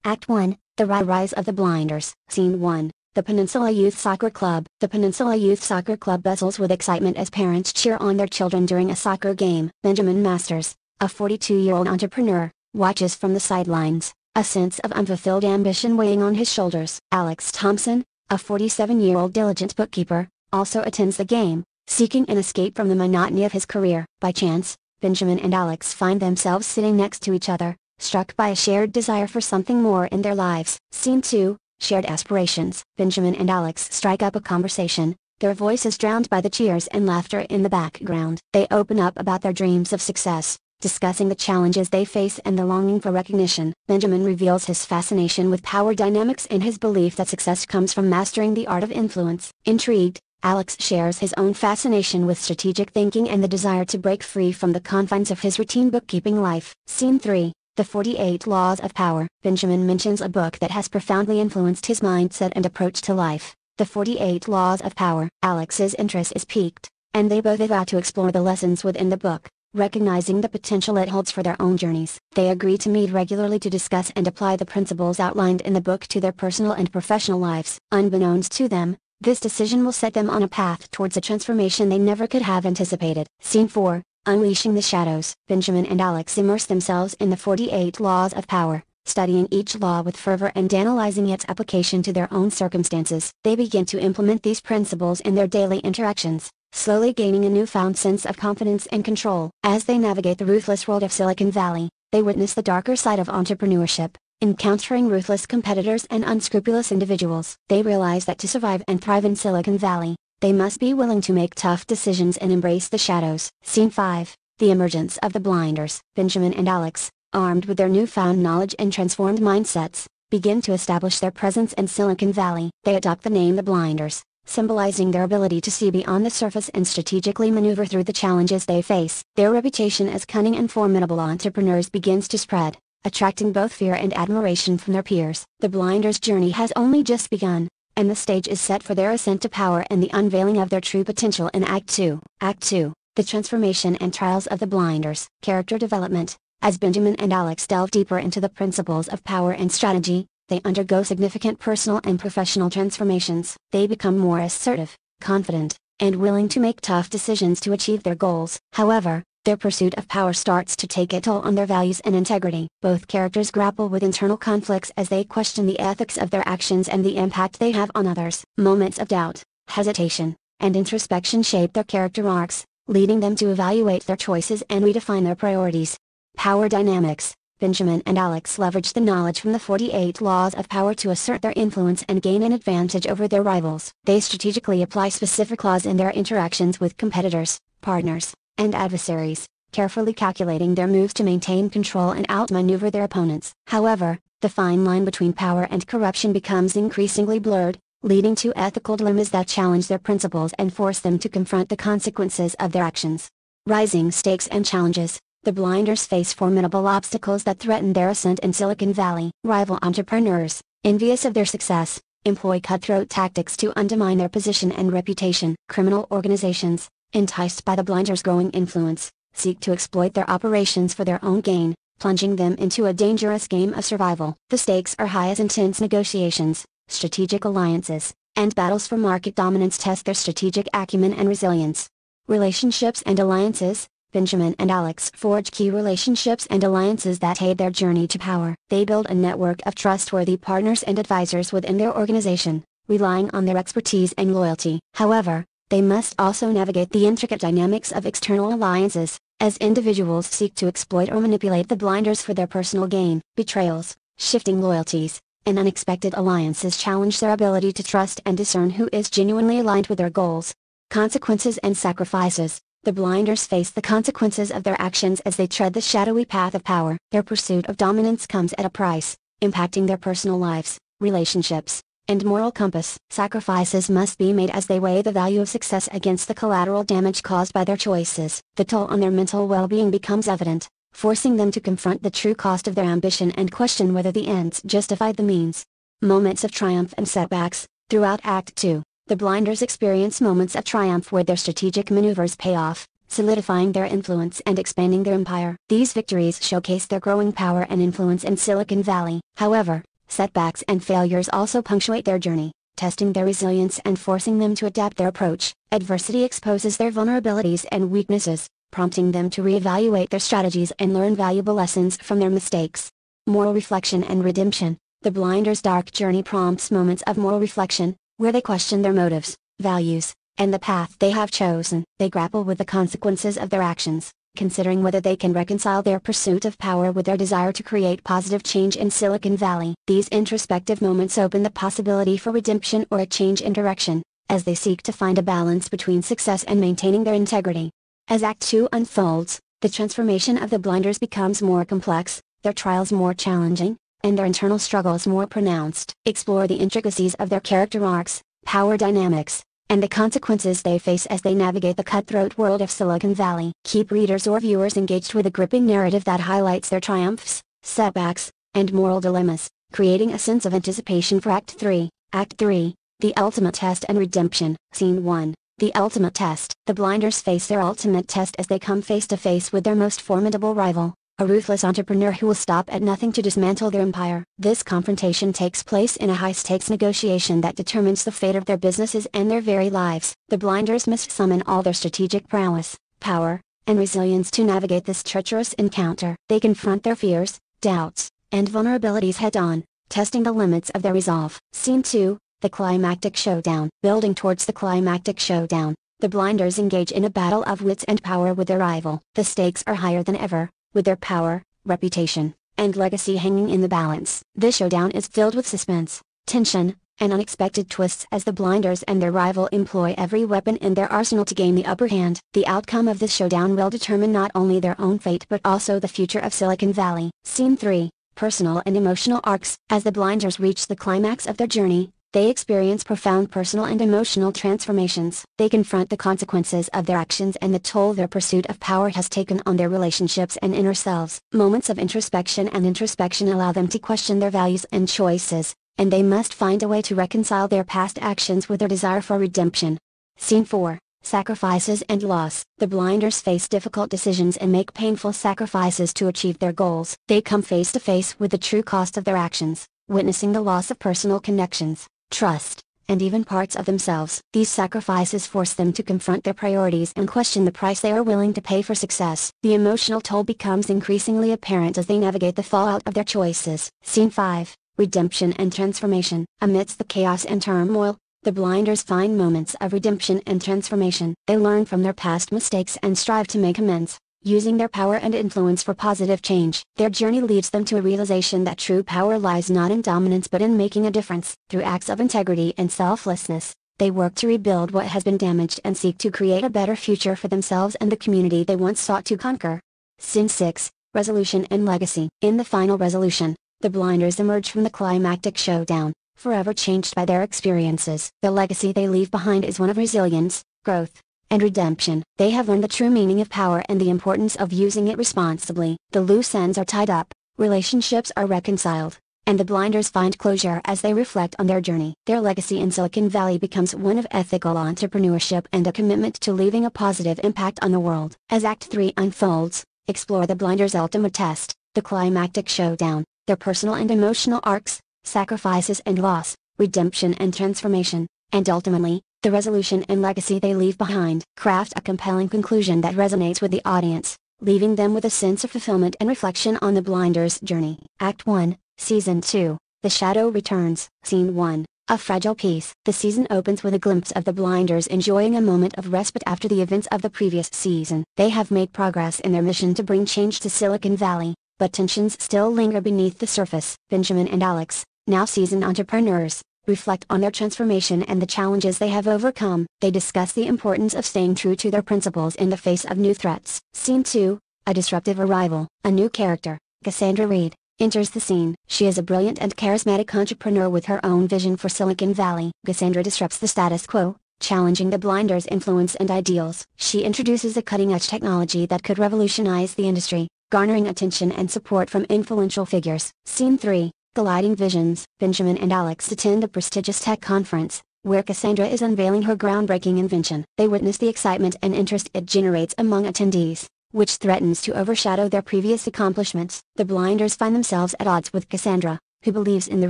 Act 1, The Rise of the Blinders. Scene 1, the Peninsula Youth Soccer Club. The Peninsula Youth Soccer Club bustles with excitement as parents cheer on their children during a soccer game. Benjamin Masters, a 42-year-old entrepreneur, watches from the sidelines, a sense of unfulfilled ambition weighing on his shoulders. Alex Thompson, a 47-year-old diligent bookkeeper, also attends the game, seeking an escape from the monotony of his career. By chance, Benjamin and Alex find themselves sitting next to each other, struck by a shared desire for something more in their lives. Scene 2, Shared Aspirations. Benjamin and Alex strike up a conversation, their voices drowned by the cheers and laughter in the background. They open up about their dreams of success, discussing the challenges they face and the longing for recognition. Benjamin reveals his fascination with power dynamics and his belief that success comes from mastering the art of influence. Intrigued, Alex shares his own fascination with strategic thinking and the desire to break free from the confines of his routine bookkeeping life. Scene 3, The 48 Laws of Power. Benjamin mentions a book that has profoundly influenced his mindset and approach to life, The 48 Laws of Power. Alex's interest is piqued, and they both vow to explore the lessons within the book, recognizing the potential it holds for their own journeys. They agree to meet regularly to discuss and apply the principles outlined in the book to their personal and professional lives. Unbeknownst to them, this decision will set them on a path towards a transformation they never could have anticipated. Scene 4, Unleashing the Shadows. Benjamin and Alex immerse themselves in the 48 Laws of Power, studying each law with fervor and analyzing its application to their own circumstances. They begin to implement these principles in their daily interactions, slowly gaining a newfound sense of confidence and control. As they navigate the ruthless world of Silicon Valley, they witness the darker side of entrepreneurship, encountering ruthless competitors and unscrupulous individuals. They realize that to survive and thrive in Silicon Valley, they must be willing to make tough decisions and embrace the shadows. Scene 5, The Emergence of the Blinders. Benjamin and Alex, armed with their newfound knowledge and transformed mindsets, begin to establish their presence in Silicon Valley. They adopt the name The Blinders, symbolizing their ability to see beyond the surface and strategically maneuver through the challenges they face. Their reputation as cunning and formidable entrepreneurs begins to spread, attracting both fear and admiration from their peers. The Blinders' journey has only just begun, and the stage is set for their ascent to power and the unveiling of their true potential in Act 2. Act 2, The Transformation and Trials of the Blinders. Character Development. As Benjamin and Alex delve deeper into the principles of power and strategy, they undergo significant personal and professional transformations. They become more assertive, confident, and willing to make tough decisions to achieve their goals. However, their pursuit of power starts to take a toll on their values and integrity. Both characters grapple with internal conflicts as they question the ethics of their actions and the impact they have on others. Moments of doubt, hesitation, and introspection shape their character arcs, leading them to evaluate their choices and redefine their priorities. Power dynamics. Benjamin and Alex leverage the knowledge from the 48 Laws of Power to assert their influence and gain an advantage over their rivals. They strategically apply specific laws in their interactions with competitors, partners, and adversaries, carefully calculating their moves to maintain control and outmaneuver their opponents. However, the fine line between power and corruption becomes increasingly blurred, leading to ethical dilemmas that challenge their principles and force them to confront the consequences of their actions. Rising stakes and challenges. The Blinders face formidable obstacles that threaten their ascent in Silicon Valley. Rival entrepreneurs, envious of their success, employ cutthroat tactics to undermine their position and reputation. Criminal organizations, enticed by the Blinders' growing influence, seek to exploit their operations for their own gain, plunging them into a dangerous game of survival. The stakes are high as intense negotiations, strategic alliances, and battles for market dominance test their strategic acumen and resilience. Relationships and alliances. Benjamin and Alex forge key relationships and alliances that aid their journey to power. They build a network of trustworthy partners and advisors within their organization, relying on their expertise and loyalty. However, they must also navigate the intricate dynamics of external alliances, as individuals seek to exploit or manipulate the Blinders for their personal gain. Betrayals, shifting loyalties, and unexpected alliances challenge their ability to trust and discern who is genuinely aligned with their goals. Consequences and sacrifices. The Blinders face the consequences of their actions as they tread the shadowy path of power. Their pursuit of dominance comes at a price, impacting their personal lives, relationships, and moral compass. Sacrifices must be made as they weigh the value of success against the collateral damage caused by their choices. The toll on their mental well-being becomes evident, forcing them to confront the true cost of their ambition and question whether the ends justified the means. Moments of triumph and setbacks. Throughout Act 2, the Blinders experience moments of triumph where their strategic maneuvers pay off, solidifying their influence and expanding their empire. These victories showcase their growing power and influence in Silicon Valley. However, Setbacks and failures also punctuate their journey, testing their resilience and forcing them to adapt their approach. Adversity exposes their vulnerabilities and weaknesses, prompting them to reevaluate their strategies and learn valuable lessons from their mistakes. Moral reflection and redemption. The Blinders' dark journey prompts moments of moral reflection, where they question their motives, values, and the path they have chosen. They grapple with the consequences of their actions, considering whether they can reconcile their pursuit of power with their desire to create positive change in Silicon Valley. These introspective moments open the possibility for redemption or a change in direction, as they seek to find a balance between success and maintaining their integrity. As Act 2 unfolds, the transformation of the Blinders becomes more complex, their trials more challenging, and their internal struggles more pronounced. Explore the intricacies of their character arcs, power dynamics, and the consequences they face as they navigate the cutthroat world of Silicon Valley. Keep readers or viewers engaged with a gripping narrative that highlights their triumphs, setbacks, and moral dilemmas, creating a sense of anticipation for Act 3. Act 3, The Ultimate Test and Redemption. Scene 1. The Ultimate Test. The Blinders face their ultimate test as they come face to face with their most formidable rival, a ruthless entrepreneur who will stop at nothing to dismantle their empire. This confrontation takes place in a high-stakes negotiation that determines the fate of their businesses and their very lives. The Blinders must summon all their strategic prowess, power, and resilience to navigate this treacherous encounter. They confront their fears, doubts, and vulnerabilities head-on, testing the limits of their resolve. Scene 2, The Climactic Showdown. Building towards the climactic showdown, the Blinders engage in a battle of wits and power with their rival. The stakes are higher than ever, with their power, reputation, and legacy hanging in the balance. This showdown is filled with suspense, tension, and unexpected twists as the Blinders and their rival employ every weapon in their arsenal to gain the upper hand. The outcome of this showdown will determine not only their own fate but also the future of Silicon Valley. Scene 3, Personal and Emotional Arcs. As the Blinders reach the climax of their journey, they experience profound personal and emotional transformations. They confront the consequences of their actions and the toll their pursuit of power has taken on their relationships and inner selves. Moments of introspection allow them to question their values and choices, and they must find a way to reconcile their past actions with their desire for redemption. Scene 4, Sacrifices and Loss. The Blinders face difficult decisions and make painful sacrifices to achieve their goals. They come face to face with the true cost of their actions, witnessing the loss of personal connections, trust, and even parts of themselves. These sacrifices force them to confront their priorities and question the price they are willing to pay for success. The emotional toll becomes increasingly apparent as they navigate the fallout of their choices. Scene 5, Redemption and Transformation. Amidst the chaos and turmoil, the Blinders find moments of redemption and transformation. They learn from their past mistakes and strive to make amends, using their power and influence for positive change. Their journey leads them to a realization that true power lies not in dominance but in making a difference. Through acts of integrity and selflessness, they work to rebuild what has been damaged and seek to create a better future for themselves and the community they once sought to conquer. Scene 6, Resolution and Legacy. In the final resolution, the Blinders emerge from the climactic showdown, forever changed by their experiences. The legacy they leave behind is one of resilience, growth, and redemption. They have learned the true meaning of power and the importance of using it responsibly. The loose ends are tied up, relationships are reconciled, and the Blinders find closure as they reflect on their journey. Their legacy in Silicon Valley becomes one of ethical entrepreneurship and a commitment to leaving a positive impact on the world. As Act 3 unfolds, explore the Blinders' ultimate test, the climactic showdown, their personal and emotional arcs, sacrifices and loss, redemption and transformation, and ultimately, the resolution and legacy they leave behind. Craft a compelling conclusion that resonates with the audience, leaving them with a sense of fulfillment and reflection on the Blinders' journey. Act 1, Season 2, The Shadow Returns. Scene 1, A Fragile Piece. The season opens with a glimpse of the Blinders enjoying a moment of respite after the events of the previous season. They have made progress in their mission to bring change to Silicon Valley, but tensions still linger beneath the surface. Benjamin and Alex, now seasoned entrepreneurs, reflect on their transformation and the challenges they have overcome. They discuss the importance of staying true to their principles in the face of new threats. Scene 2, A Disruptive Arrival. A new character, Cassandra Reed, enters the scene. She is a brilliant and charismatic entrepreneur with her own vision for Silicon Valley. Cassandra disrupts the status quo, challenging the Blinders' influence and ideals. She introduces a cutting-edge technology that could revolutionize the industry, garnering attention and support from influential figures. Scene 3, Colliding Visions. Benjamin and Alex attend a prestigious tech conference, where Cassandra is unveiling her groundbreaking invention. They witness the excitement and interest it generates among attendees, which threatens to overshadow their previous accomplishments. The Blinders find themselves at odds with Cassandra, who believes in the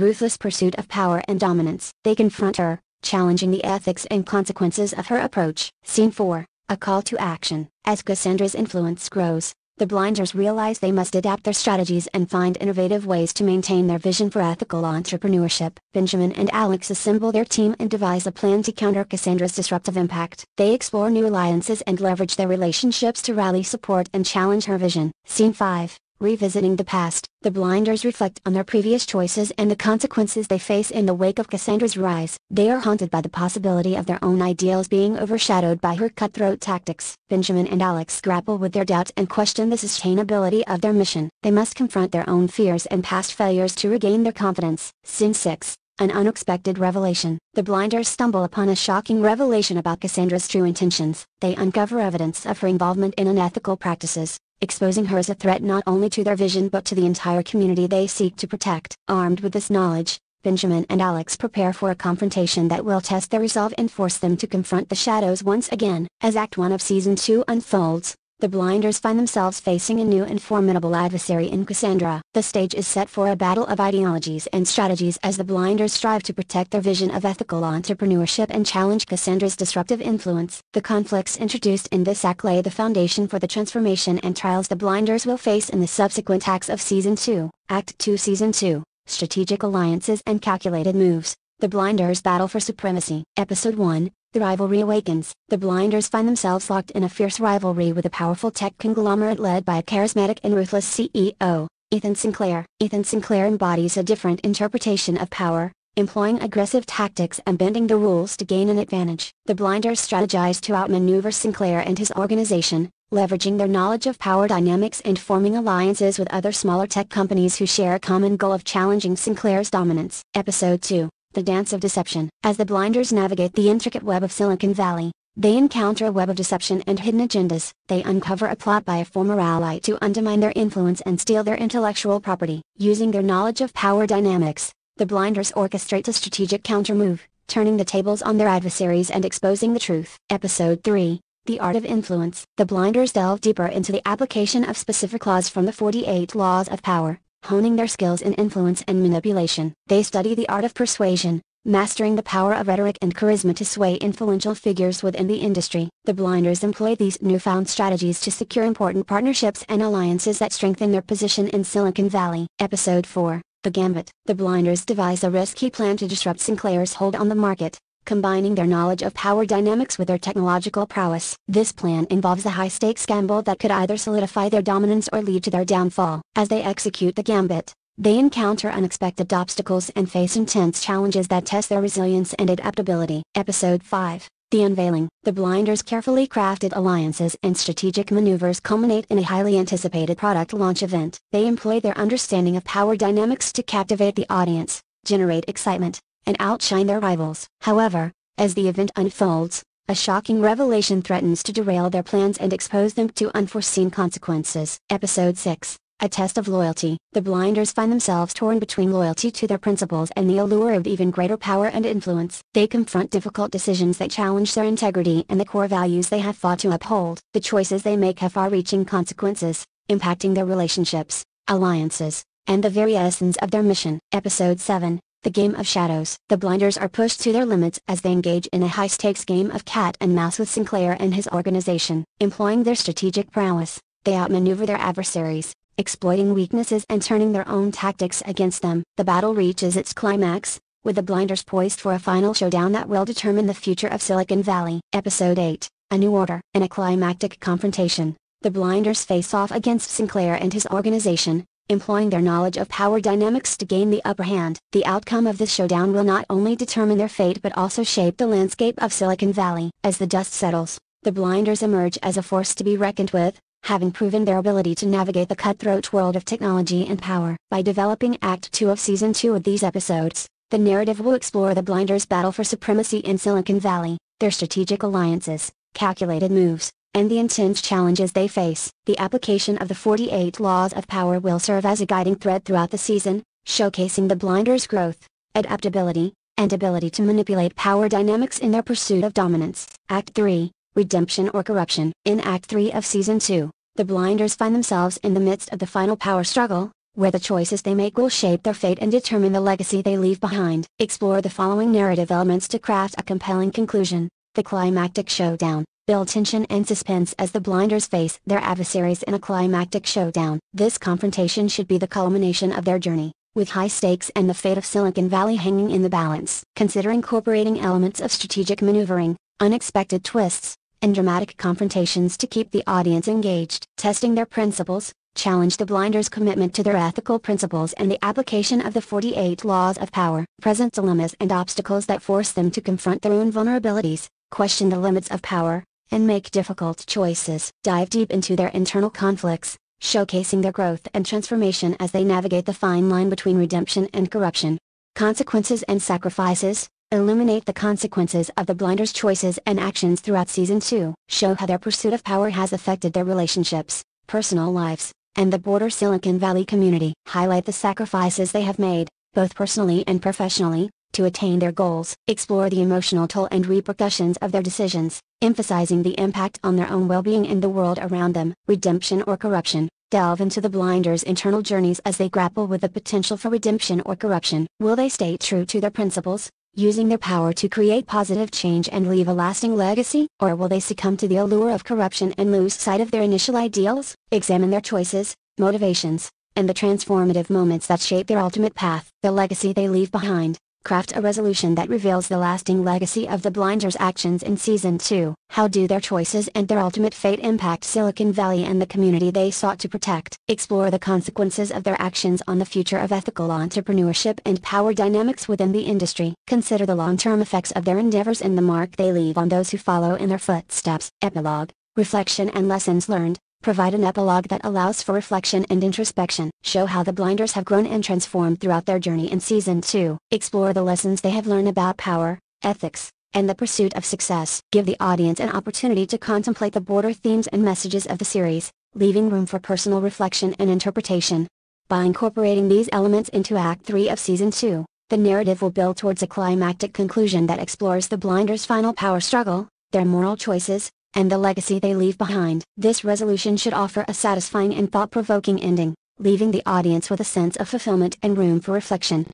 ruthless pursuit of power and dominance. They confront her, challenging the ethics and consequences of her approach. Scene 4, a call to action. As Cassandra's influence grows, the Blinders realize they must adapt their strategies and find innovative ways to maintain their vision for ethical entrepreneurship. Benjamin and Alex assemble their team and devise a plan to counter Cassandra's disruptive impact. They explore new alliances and leverage their relationships to rally support and challenge her vision. Scene 5, revisiting the past. The Blinders reflect on their previous choices and the consequences they face in the wake of Cassandra's rise. They are haunted by the possibility of their own ideals being overshadowed by her cutthroat tactics. Benjamin and Alex grapple with their doubts and question the sustainability of their mission. They must confront their own fears and past failures to regain their confidence. Scene 6, an unexpected revelation. The Blinders stumble upon a shocking revelation about Cassandra's true intentions. They uncover evidence of her involvement in unethical practices, exposing her as a threat not only to their vision but to the entire community they seek to protect. Armed with this knowledge, Benjamin and Alex prepare for a confrontation that will test their resolve and force them to confront the shadows once again. As Act 1 of Season 2 unfolds, the Blinders find themselves facing a new and formidable adversary in Cassandra. The stage is set for a battle of ideologies and strategies as the Blinders strive to protect their vision of ethical entrepreneurship and challenge Cassandra's disruptive influence. The conflicts introduced in this act lay the foundation for the transformation and trials the Blinders will face in the subsequent acts of Season 2. Act 2 Season 2, strategic alliances and calculated moves. The Blinders battle for supremacy. Episode 1, the rivalry awakens. The Blinders find themselves locked in a fierce rivalry with a powerful tech conglomerate led by a charismatic and ruthless CEO, Ethan Sinclair. Ethan Sinclair embodies a different interpretation of power, employing aggressive tactics and bending the rules to gain an advantage. The Blinders strategize to outmaneuver Sinclair and his organization, leveraging their knowledge of power dynamics and forming alliances with other smaller tech companies who share a common goal of challenging Sinclair's dominance. Episode 2, the Dance of Deception. As the Blinders navigate the intricate web of Silicon Valley, they encounter a web of deception and hidden agendas. They uncover a plot by a former ally to undermine their influence and steal their intellectual property. Using their knowledge of power dynamics, the Blinders orchestrate a strategic countermove, turning the tables on their adversaries and exposing the truth. Episode 3, the Art of Influence. The Blinders delve deeper into the application of specific laws from the 48 Laws of Power, honing their skills in influence and manipulation. They study the art of persuasion, mastering the power of rhetoric and charisma to sway influential figures within the industry. The Blinders employ these newfound strategies to secure important partnerships and alliances that strengthen their position in Silicon Valley. Episode 4, the Gambit. The Blinders devise a risky plan to disrupt Sinclair's hold on the market, combining their knowledge of power dynamics with their technological prowess. This plan involves a high-stakes gamble that could either solidify their dominance or lead to their downfall. As they execute the gambit, they encounter unexpected obstacles and face intense challenges that test their resilience and adaptability. Episode 5, the Unveiling. The Blinders' carefully crafted alliances and strategic maneuvers culminate in a highly anticipated product launch event. They employ their understanding of power dynamics to captivate the audience, generate excitement, and outshine their rivals. However, as the event unfolds, a shocking revelation threatens to derail their plans and expose them to unforeseen consequences. Episode 6, a Test of Loyalty. The Blinders find themselves torn between loyalty to their principles and the allure of even greater power and influence. They confront difficult decisions that challenge their integrity and the core values they have fought to uphold. The choices they make have far-reaching consequences, impacting their relationships, alliances, and the very essence of their mission. Episode 7, the Game of Shadows. The Blinders are pushed to their limits as they engage in a high-stakes game of cat and mouse with Sinclair and his organization. Employing their strategic prowess, they outmaneuver their adversaries, exploiting weaknesses and turning their own tactics against them. The battle reaches its climax, with the Blinders poised for a final showdown that will determine the future of Silicon Valley. Episode 8, A New Order. In a climactic confrontation, the Blinders face off against Sinclair and his organization, employing their knowledge of power dynamics to gain the upper hand. The outcome of this showdown will not only determine their fate but also shape the landscape of Silicon Valley. As the dust settles, the Blinders emerge as a force to be reckoned with, having proven their ability to navigate the cutthroat world of technology and power. By developing Act 2 of Season 2 of these episodes, the narrative will explore the Blinders' battle for supremacy in Silicon Valley, their strategic alliances, calculated moves, and the intense challenges they face. The application of the 48 Laws of Power will serve as a guiding thread throughout the season, showcasing the Blinders' growth, adaptability, and ability to manipulate power dynamics in their pursuit of dominance. Act 3, Redemption or Corruption. In Act 3 of Season 2, the Blinders find themselves in the midst of the final power struggle, where the choices they make will shape their fate and determine the legacy they leave behind. Explore the following narrative elements to craft a compelling conclusion. The climactic showdown. Build tension and suspense as the Blinders face their adversaries in a climactic showdown. This confrontation should be the culmination of their journey, with high stakes and the fate of Silicon Valley hanging in the balance. Consider incorporating elements of strategic maneuvering, unexpected twists, and dramatic confrontations to keep the audience engaged. Testing their principles. Challenge the Blinders' commitment to their ethical principles and the application of the 48 laws of power. Present dilemmas and obstacles that force them to confront their own vulnerabilities, question the limits of power, and make difficult choices. Dive deep into their internal conflicts, showcasing their growth and transformation as they navigate the fine line between redemption and corruption. Consequences and sacrifices. Illuminate the consequences of the Blinders' choices and actions throughout Season 2. Show how their pursuit of power has affected their relationships, personal lives, and the broader Silicon Valley community. Highlight the sacrifices they have made, both personally and professionally, to attain their goals. Explore the emotional toll and repercussions of their decisions, emphasizing the impact on their own well-being and the world around them. Redemption or corruption. Delve into the Blinders' internal journeys as they grapple with the potential for redemption or corruption. Will they stay true to their principles, using their power to create positive change and leave a lasting legacy? Or will they succumb to the allure of corruption and lose sight of their initial ideals? Examine their choices, motivations, and the transformative moments that shape their ultimate path. The legacy they leave behind. Craft a resolution that reveals the lasting legacy of the Blinders' actions in Season 2. How do their choices and their ultimate fate impact Silicon Valley and the community they sought to protect? Explore the consequences of their actions on the future of ethical entrepreneurship and power dynamics within the industry. Consider the long-term effects of their endeavors and the mark they leave on those who follow in their footsteps. Epilogue. Reflection and lessons learned. Provide an epilogue that allows for reflection and introspection. Show how the Blinders have grown and transformed throughout their journey in Season 2. Explore the lessons they have learned about power, ethics, and the pursuit of success. Give the audience an opportunity to contemplate the broader themes and messages of the series, leaving room for personal reflection and interpretation. By incorporating these elements into Act 3 of Season 2, the narrative will build towards a climactic conclusion that explores the Blinders' final power struggle, their moral choices, and the legacy they leave behind. This resolution should offer a satisfying and thought-provoking ending, leaving the audience with a sense of fulfillment and room for reflection.